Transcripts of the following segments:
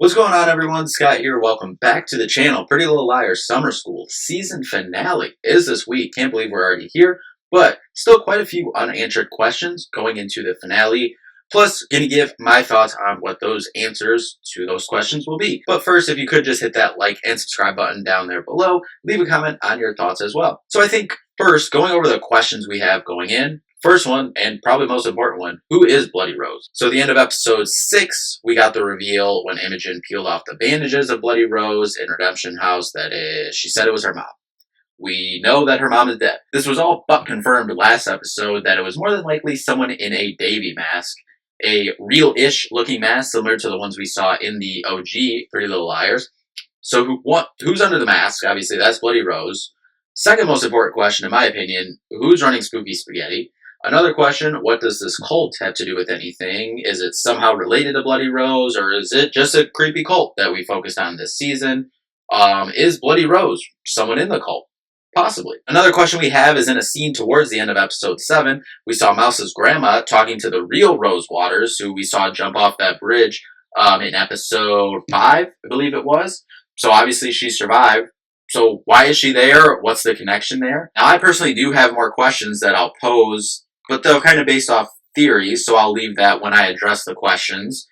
What's going on, everyone? Scott here. Welcome back to the channel. Pretty Little Liars Summer School season finale is this week. Can't believe we're already here, but still quite a few unanswered questions going into the finale. Plus, going to give my thoughts on what those answers to those questions will be. But first, if you could just hit that like and subscribe button down there below, leave a comment on your thoughts as well. So I think first, going over the questions we have going in, first one, and probably most important one, who is Bloody Rose? So at the end of episode 6, we got the reveal when Imogen peeled off the bandages of Bloody Rose in Redemption House she said it was her mom. We know that her mom is dead. This was all but confirmed last episode that it was more than likely someone in a Davy mask, a real-ish looking mask similar to the ones we saw in the OG Pretty Little Liars. So who's under the mask? Obviously, that's Bloody Rose. Second most important question, in my opinion, who's running Spooky Spaghetti? Another question, what does this cult have to do with anything? Is it somehow related to Bloody Rose, or is it just a creepy cult that we focused on this season? Is Bloody Rose someone in the cult? Possibly. Another question we have is in a scene towards the end of episode 7, we saw Mouse's grandma talking to the real Rose Waters, who we saw jump off that bridge in episode 5, I believe it was. So obviously she survived. So why is she there? What's the connection there? Now, I personally do have more questions that I'll pose, but they're kind of based off theories, so I'll leave that when I address the questions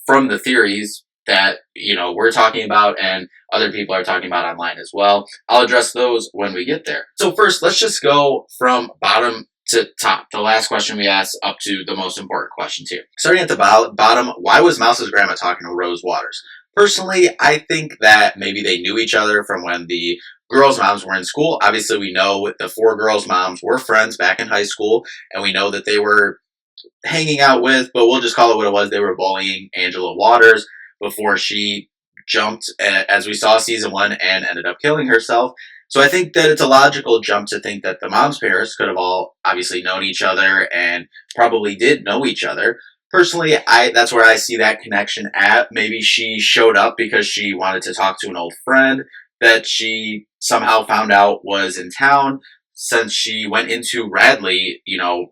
from the theories that, we're talking about and other people are talking about online as well. I'll address those when we get there. So first, let's just go from bottom to top. The last question we asked up to the most important questions here. Starting at the bottom, why was Mouse's grandma talking to Rose Waters? Personally, I think that maybe they knew each other from when the girls' moms were in school. Obviously, we know the 4 girls' moms were friends back in high school, and we know that they were hanging out with, but we'll just call it what it was. They were bullying Angela Waters before she jumped, as we saw season 1, and ended up killing herself. So I think that it's a logical jump to think that the mom's parents could have all obviously known each other and probably did know each other. Personally, that's where I see that connection at. Maybe she showed up because she wanted to talk to an old friend that she somehow found out was in town, since she went into Radley,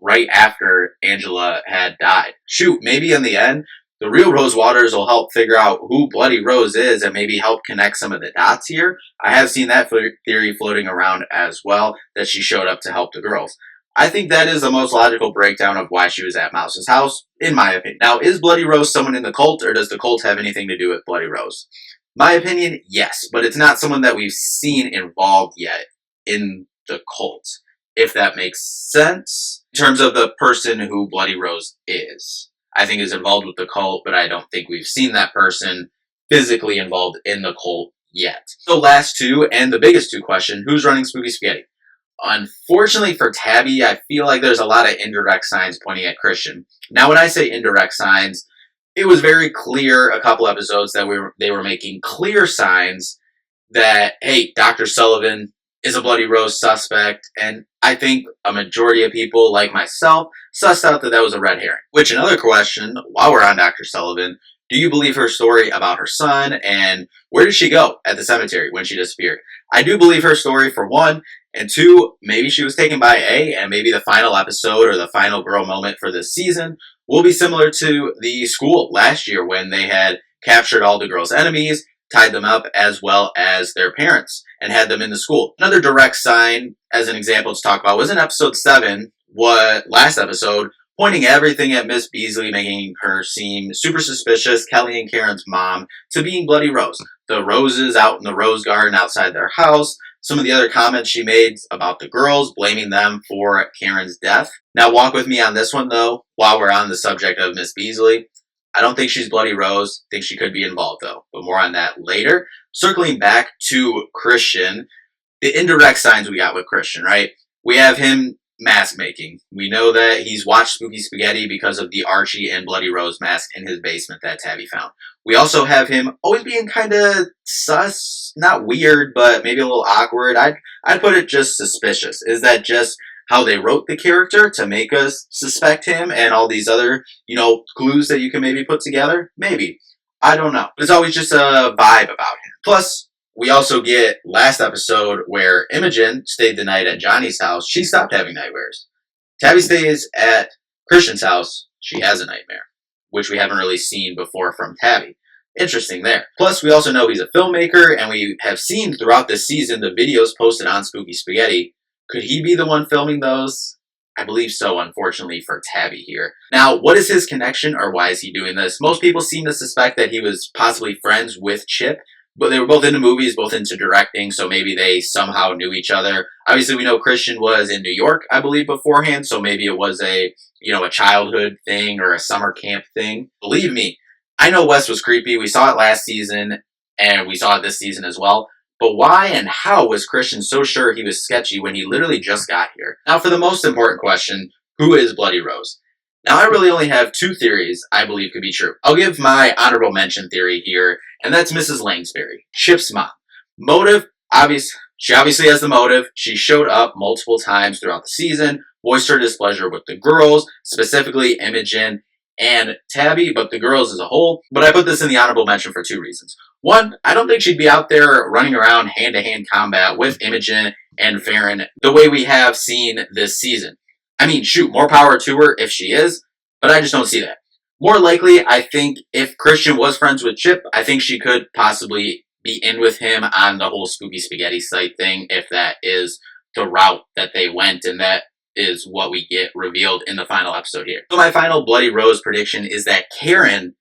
right after Angela had died. Shoot, maybe in the end, the real Rose Waters will help figure out who Bloody Rose is and maybe help connect some of the dots here. I have seen that theory floating around as well, that she showed up to help the girls. I think that is the most logical breakdown of why she was at Mouse's house, in my opinion. Now, is Bloody Rose someone in the cult, or does the cult have anything to do with Bloody Rose? My opinion, yes, but it's not someone that we've seen involved yet in the cult, if that makes sense. In terms of the person who Bloody Rose is, I think is involved with the cult, but I don't think we've seen that person physically involved in the cult yet. So last two, and the biggest two question, who's running Spooky Spaghetti? Unfortunately for Tabby, I feel like there's a lot of indirect signs pointing at Christian. Now, when I say indirect signs, it was very clear a couple episodes that they were making clear signs that, hey, Dr. Sullivan is a Bloody Rose suspect, and I think a majority of people, like myself, sussed out that that was a red herring. Which, another question, while we're on Dr. Sullivan, do you believe her story about her son, and where did she go at the cemetery when she disappeared? I do believe her story, for one, and 2, maybe she was taken by A, and maybe the final episode or the final girl moment for this season will be similar to the school last year when they had captured all the girls' enemies, tied them up as well as their parents, and had them in the school. Another direct sign, as an example to talk about, was in episode 7, last episode, pointing everything at Miss Beasley, making her seem super suspicious, Kelly and Karen's mom, to being Bloody Rose. The roses out in the rose garden outside their house, some of the other comments she made about the girls, blaming them for Karen's death. Now, walk with me on this one, though, while we're on the subject of Miss Beasley. I don't think she's Bloody Rose. I think she could be involved, though, but more on that later. Circling back to Christian, the indirect signs we got with Christian, right? We have him mask making. We know that he's watched Spooky Spaghetti because of the Archie and Bloody Rose mask in his basement that Tabby found. We also have him always being kind of sus, not weird, but maybe a little awkward. I'd put it just suspicious. Is that just how they wrote the character to make us suspect him and all these other, clues that you can maybe put together? Maybe. I don't know. It's always just a vibe about him. Plus, we also get last episode where Imogen stayed the night at Johnny's house. She stopped having nightmares. Tabby stays at Christian's house. She has a nightmare, which we haven't really seen before from Tabby. Interesting there. Plus, we also know he's a filmmaker, and we have seen throughout this season the videos posted on Spooky Spaghetti. Could he be the one filming those? I believe so, unfortunately, for Tabby here. Now, what is his connection, or why is he doing this? Most people seem to suspect that he was possibly friends with Chip, but they were both into movies, both into directing, so maybe they somehow knew each other. Obviously, we know Christian was in New York, I believe, beforehand, so maybe it was a childhood thing or a summer camp thing. Believe me, I know Wes was creepy. We saw it last season, and we saw it this season as well. But why and how was Christian so sure he was sketchy when he literally just got here? Now, for the most important question, who is Bloody Rose? Now, I really only have two theories I believe could be true. I'll give my honorable mention theory here, and that's Mrs. Langsbury, Chip's mom. Motive, obvious. She obviously has the motive. She showed up multiple times throughout the season, voiced her displeasure with the girls, specifically Imogen and Tabby, but the girls as a whole. But I put this in the honorable mention for two reasons. One, I don't think she'd be out there running around hand-to-hand combat with Imogen and Farron the way we have seen this season. I mean, shoot, more power to her if she is, but I just don't see that. More likely, I think if Christian was friends with Chip, I think she could possibly be in with him on the whole Spooky Spaghetti site thing, if that is the route that they went, and that is what we get revealed in the final episode here. So my final Bloody Rose prediction is that Karen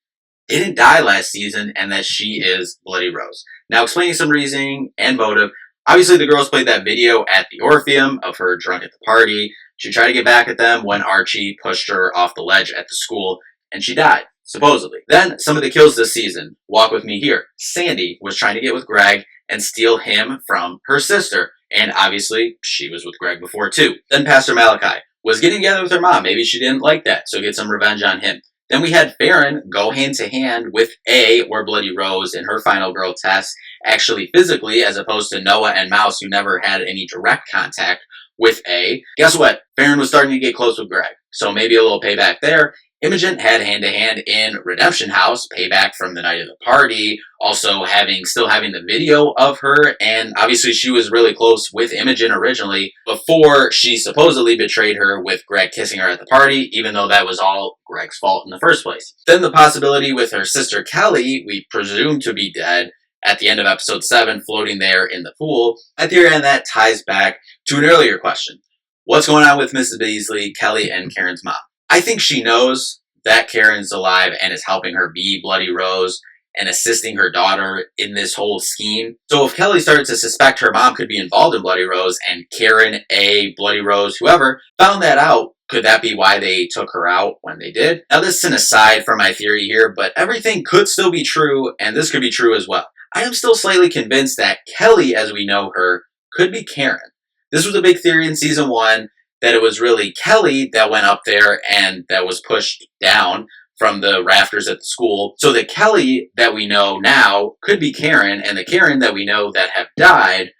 didn't die last season and that she is Bloody Rose. Now, explaining some reasoning and motive, obviously the girls played that video at the Orpheum of her drunk at the party. She tried to get back at them when Archie pushed her off the ledge at the school, and she died, supposedly. Then, some of the kills this season. Walk with me here. Sandy was trying to get with Greg and steal him from her sister. And obviously, she was with Greg before too. Then Pastor Malachi was getting together with her mom. Maybe she didn't like that, so get some revenge on him. Then we had Farron go hand to hand with A, or Bloody Rose, in her final girl test, actually physically, as opposed to Noah and Mouse, who never had any direct contact with A. Guess what? Farron was starting to get close with Greg, so maybe a little payback there. Imogen had hand-to-hand in Redemption House, payback from the night of the party, also still having the video of her, and obviously she was really close with Imogen originally before she supposedly betrayed her with Greg kissing her at the party, even though that was all Greg's fault in the first place. Then the possibility with her sister Kelly, we presume to be dead, at the end of episode 7, floating there in the pool. At the end, that ties back to an earlier question. What's going on with Mrs. Beasley, Kelly, and Karen's mom? I think she knows that Karen's alive and is helping her be Bloody Rose and assisting her daughter in this whole scheme. So if Kelly started to suspect her mom could be involved in Bloody Rose and Karen, A, Bloody Rose, whoever, found that out, could that be why they took her out when they did? Now this is an aside from my theory here, but everything could still be true, and this could be true as well. I am still slightly convinced that Kelly, as we know her, could be Karen. This was a big theory in season 1, that it was really Kelly that went up there and that was pushed down from the rafters at the school. So the Kelly that we know now could be Karen, and the Karen that we know that have died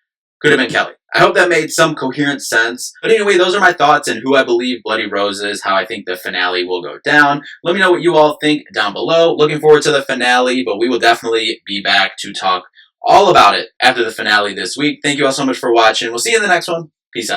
could have been Kelly. I hope that made some coherent sense. But anyway, those are my thoughts on who I believe Bloody Rose is, how I think the finale will go down. Let me know what you all think down below. Looking forward to the finale, but we will definitely be back to talk all about it after the finale this week. Thank you all so much for watching. We'll see you in the next one. Peace out.